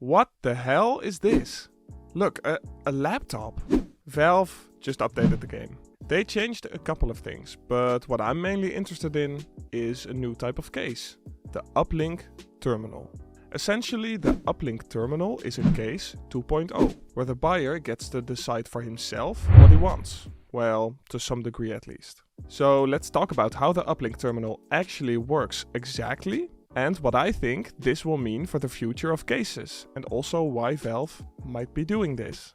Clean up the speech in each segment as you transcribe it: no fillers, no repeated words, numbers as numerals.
What the hell is this? Look, a laptop. Valve just updated the game. They changed a couple of things, but what I'm mainly interested in is a new type of case, the Uplink Terminal. Essentially, the Uplink Terminal is a case 2.0, where the buyer gets to decide for himself what he wants. Well, to some degree at least. So let's talk about how the Uplink Terminal actually works exactly, and what I think this will mean for the future of cases, and also why Valve might be doing this.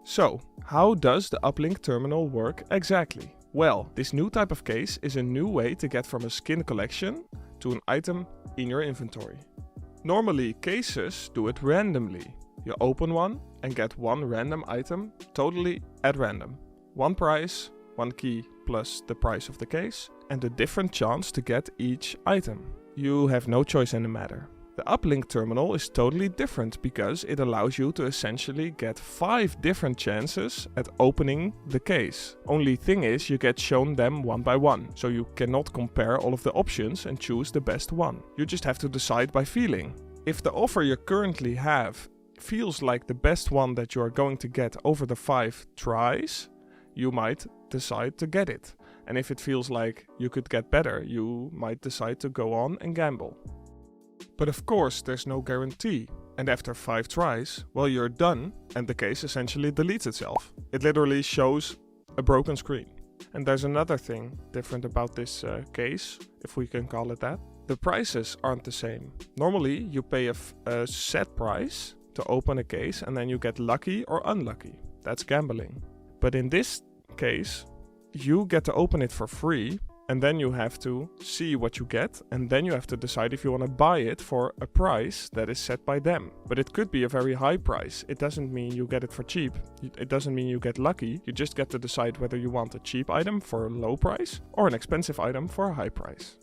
So, how does the Uplink Terminal work exactly? Well, this new type of case is a new way to get from a skin collection to an item in your inventory. Normally, cases do it randomly. You open one and get one random item totally at random. One price, one key plus the price of the case, and a different chance to get each item. You have no choice in the matter. The Uplink Terminal is totally different because it allows you to essentially get 5 different chances at opening the case. Only thing is, you get shown them one by one, so you cannot compare all of the options and choose the best one. You just have to decide by feeling. If the offer you currently have feels like the best one that you are going to get over the 5 tries, you might decide to get it. And if it feels like you could get better, you might decide to go on and gamble. But of course, there's no guarantee. And after 5 tries, well, you're done and the case essentially deletes itself. It literally shows a broken screen. And there's another thing different about this case, if we can call it that. The prices aren't the same. Normally, you pay a set price to open a case and then you get lucky or unlucky. That's gambling. But in this case, you get to open it for free. And then you have to see what you get, and then you have to decide if you want to buy it for a price that is set by them. But it could be a very high price. It doesn't mean you get it for cheap. It doesn't mean you get lucky. You just get to decide whether you want a cheap item for a low price or an expensive item for a high price.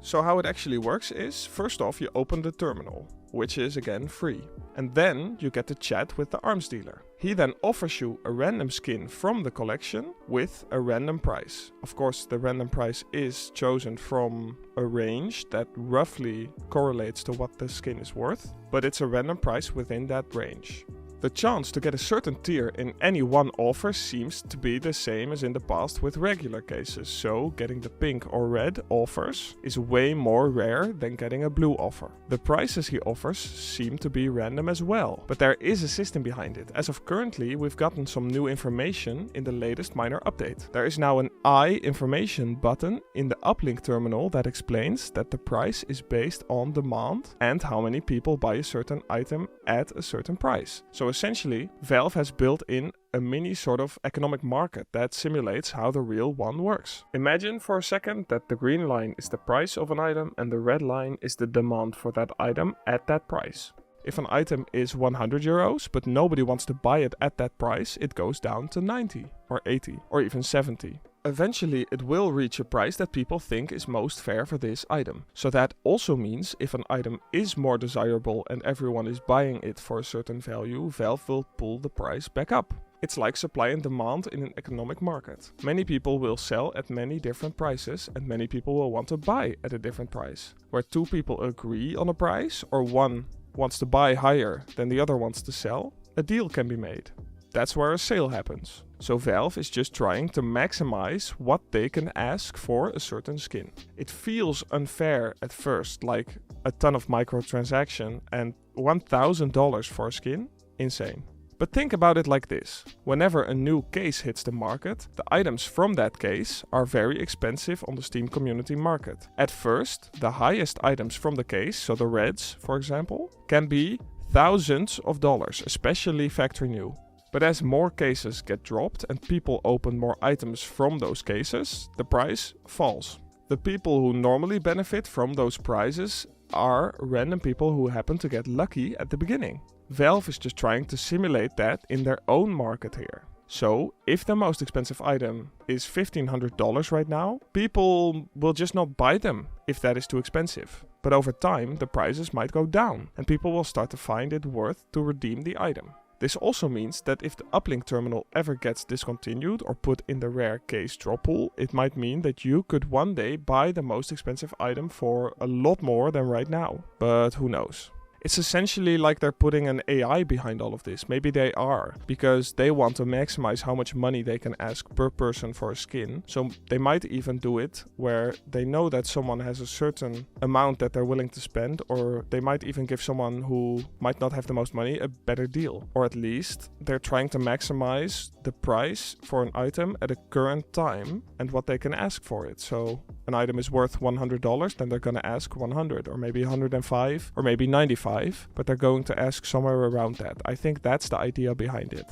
So how it actually works is, first off, you open the terminal, which is again free. And then you get to chat with the arms dealer. He then offers you a random skin from the collection with a random price. Of course, the random price is chosen from a range that roughly correlates to what the skin is worth, but it's a random price within that range. The chance to get a certain tier in any one offer seems to be the same as in the past with regular cases, so getting the pink or red offers is way more rare than getting a blue offer. The prices he offers seem to be random as well, but there is a system behind it. As of currently, we've gotten some new information in the latest minor update. There is now an I information button in the Uplink terminal that explains that the price is based on demand and how many people buy a certain item at a certain price. So essentially, Valve has built in a mini sort of economic market that simulates how the real one works. Imagine for a second that the green line is the price of an item and the red line is the demand for that item at that price. If an item is 100 euros, but nobody wants to buy it at that price, it goes down to 90 or 80 or even 70. Eventually, it will reach a price that people think is most fair for this item. So that also means if an item is more desirable and everyone is buying it for a certain value, Valve will pull the price back up. It's like supply and demand in an economic market. Many people will sell at many different prices and many people will want to buy at a different price. Where 2 people agree on a price or one wants to buy higher than the other wants to sell, a deal can be made. That's where a sale happens. So Valve is just trying to maximize what they can ask for a certain skin. It feels unfair at first, like a ton of microtransaction and $1,000 for a skin? Insane. But think about it like this. Whenever a new case hits the market, the items from that case are very expensive on the Steam community market. At first, the highest items from the case, so the reds, for example, can be thousands of dollars, especially factory new. But as more cases get dropped and people open more items from those cases, the price falls. The people who normally benefit from those prizes are random people who happen to get lucky at the beginning. Valve is just trying to simulate that in their own market here. So, if the most expensive item is $1,500 right now, people will just not buy them if that is too expensive. But over time, the prices might go down and people will start to find it worth to redeem the item. This also means that if the uplink terminal ever gets discontinued or put in the rare case drop pool, it might mean that you could one day buy the most expensive item for a lot more than right now. But who knows? It's essentially like they're putting an AI behind all of this. Maybe they are, because they want to maximize how much money they can ask per person for a skin. So they might even do it where they know that someone has a certain amount that they're willing to spend, or they might even give someone who might not have the most money a better deal. Or at least they're trying to maximize the price for an item at a current time and what they can ask for it. So an item is worth $100, then they're going to ask 100, or maybe 105, or maybe 95. But they're going to ask somewhere around that. I think that's the idea behind it.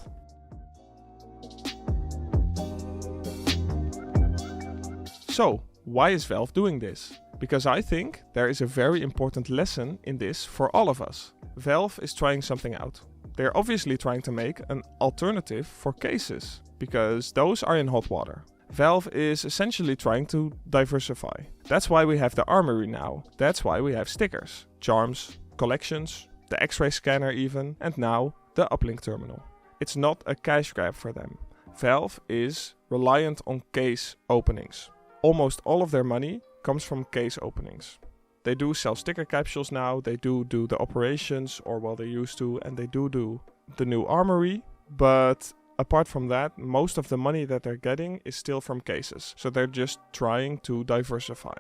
So, why is Valve doing this? Because I think there is a very important lesson in this for all of us. Valve is trying something out. They're obviously trying to make an alternative for cases, because those are in hot water. Valve is essentially trying to diversify. That's why we have the armory now. That's why we have stickers, charms, collections, the X-ray scanner even, and now the uplink terminal. It's not a cash grab for them. Valve is reliant on case openings. Almost all of their money comes from case openings. They do sell sticker capsules now, they do the operations, or well, they used to, and they do the new armory, but apart from that, most of the money that they're getting is still from cases. So they're just trying to diversify.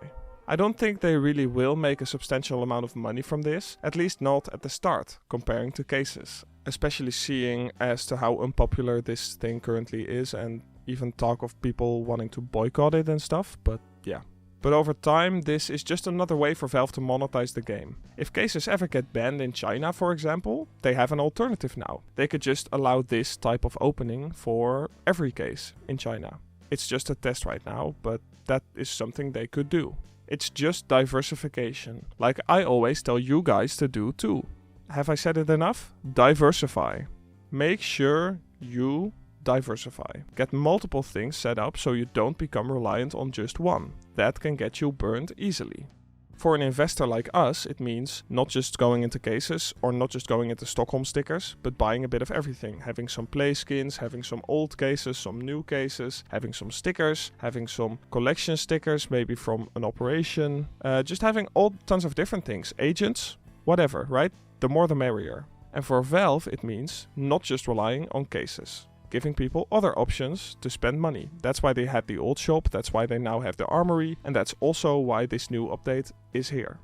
I don't think they really will make a substantial amount of money from this, at least not at the start, comparing to cases. Especially seeing as to how unpopular this thing currently is, and even talk of people wanting to boycott it and stuff, but yeah. But over time, this is just another way for Valve to monetize the game. If cases ever get banned in China, for example, they have an alternative now. They could just allow this type of opening for every case in China. It's just a test right now, but that is something they could do. It's just diversification, like I always tell you guys to do too. Have I said it enough? Diversify. Make sure you diversify. Get multiple things set up so you don't become reliant on just one. That can get you burned easily. For an investor like us, it means not just going into cases or not just going into Stockholm stickers, but buying a bit of everything. Having some play skins, having some old cases, some new cases, having some stickers, having some collection stickers, maybe from an operation. Just having all tons of different things. Agents, whatever, right? The more the merrier. And for Valve, it means not just relying on cases. Giving people other options to spend money. That's why they had the old shop, that's why they now have the armory, and that's also why this new update is here.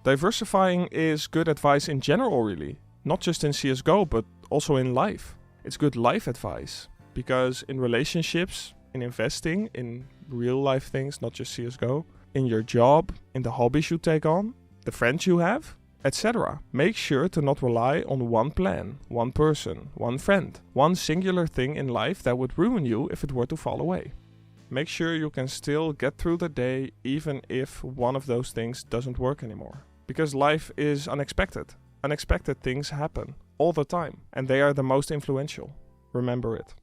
Diversifying is good advice in general really, not just in CSGO but also in life. It's good life advice, because in relationships, in investing, in real life things, not just CSGO, in your job, in the hobbies you take on, the friends you have, etc. Make sure to not rely on one plan, one person, one friend, one singular thing in life that would ruin you if it were to fall away. Make sure you can still get through the day even if one of those things doesn't work anymore. Because life is unexpected. Unexpected things happen all the time, and they are the most influential. Remember it.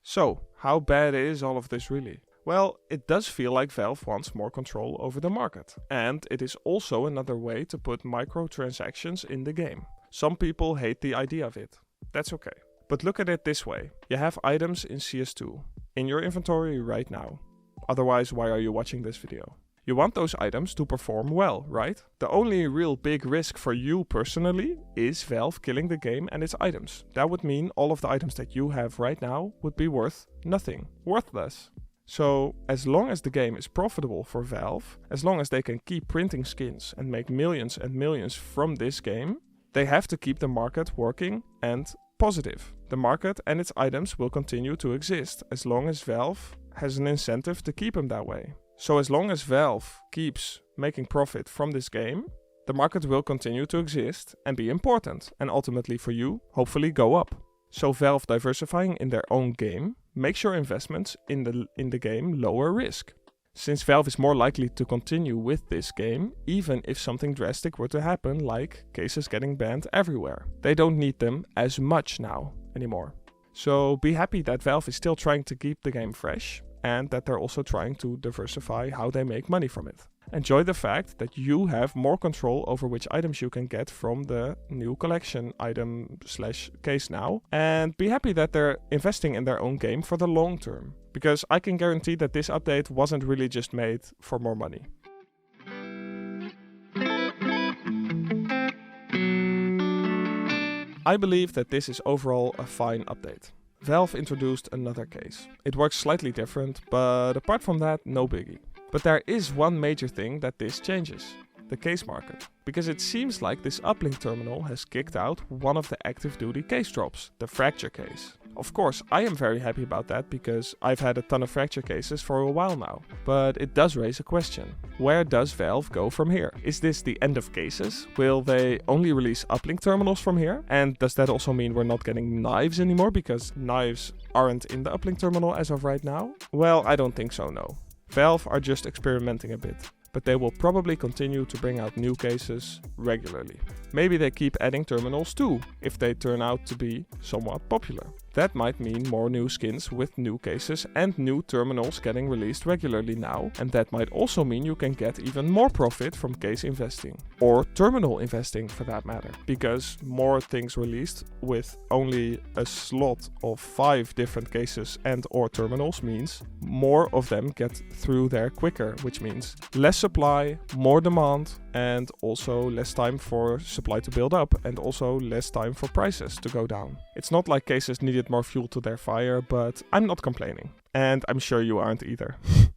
So, how bad is all of this really? Well, it does feel like Valve wants more control over the market. And it is also another way to put microtransactions in the game. Some people hate the idea of it. That's okay. But look at it this way. You have items in CS2 in your inventory right now. Otherwise, why are you watching this video? You want those items to perform well, right? The only real big risk for you personally is Valve killing the game and its items. That would mean all of the items that you have right now would be worth nothing. Worthless. So, as long as the game is profitable for Valve, as long as they can keep printing skins and make millions and millions from this game, they have to keep the market working and positive. The market and its items will continue to exist as long as Valve has an incentive to keep them that way. So as long as Valve keeps making profit from this game, the market will continue to exist and be important, and ultimately for you, hopefully go up. So Valve diversifying in their own game makes your investments in the game lower risk. Since Valve is more likely to continue with this game, even if something drastic were to happen, like cases getting banned everywhere. They don't need them as much now anymore. So be happy that Valve is still trying to keep the game fresh, and that they're also trying to diversify how they make money from it. Enjoy the fact that you have more control over which items you can get from the new collection item / case now, and be happy that they're investing in their own game for the long term, because I can guarantee that this update wasn't really just made for more money. I believe that this is overall a fine update. Valve introduced another case. It works slightly different, but apart from that, no biggie. But there is one major thing that this changes: the case market. Because it seems like this uplink terminal has kicked out one of the active duty case drops, the fracture case. Of course, I am very happy about that because I've had a ton of fracture cases for a while now. But it does raise a question. Where does Valve go from here? Is this the end of cases? Will they only release uplink terminals from here? And does that also mean we're not getting knives anymore because knives aren't in the uplink terminal as of right now? Well, I don't think so, no. Valve are just experimenting a bit, but they will probably continue to bring out new cases regularly. Maybe they keep adding terminals too, if they turn out to be somewhat popular. That might mean more new skins with new cases and new terminals getting released regularly now, and that might also mean you can get even more profit from case investing, or terminal investing for that matter, because more things released with only a slot of 5 different cases and or terminals means more of them get through there quicker, which means less supply, more demand, and also less time for supply to build up, and also less time for prices to go down. It's not like cases needed more fuel to their fire, but I'm not complaining. And I'm sure you aren't either.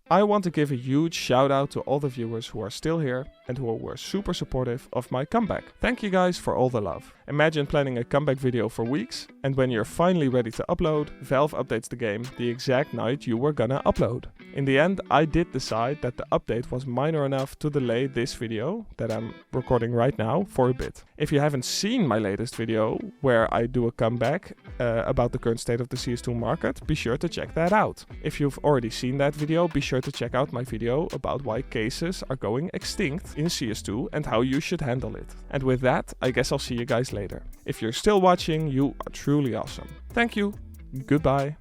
I want to give a huge shout out to all the viewers who are still here and who were super supportive of my comeback. Thank you guys for all the love. Imagine planning a comeback video for weeks, and when you're finally ready to upload, Valve updates the game the exact night you were gonna upload. In the end, I did decide that the update was minor enough to delay this video that I'm recording right now for a bit. If you haven't seen my latest video where I do a comeback about the current state of the CS2 market, be sure to check that out. If you've already seen that video, be sure to check out my video about why cases are going extinct in CS2 and how you should handle it. And with that, I guess I'll see you guys later. If you're still watching, you are truly awesome. Thank you. Goodbye.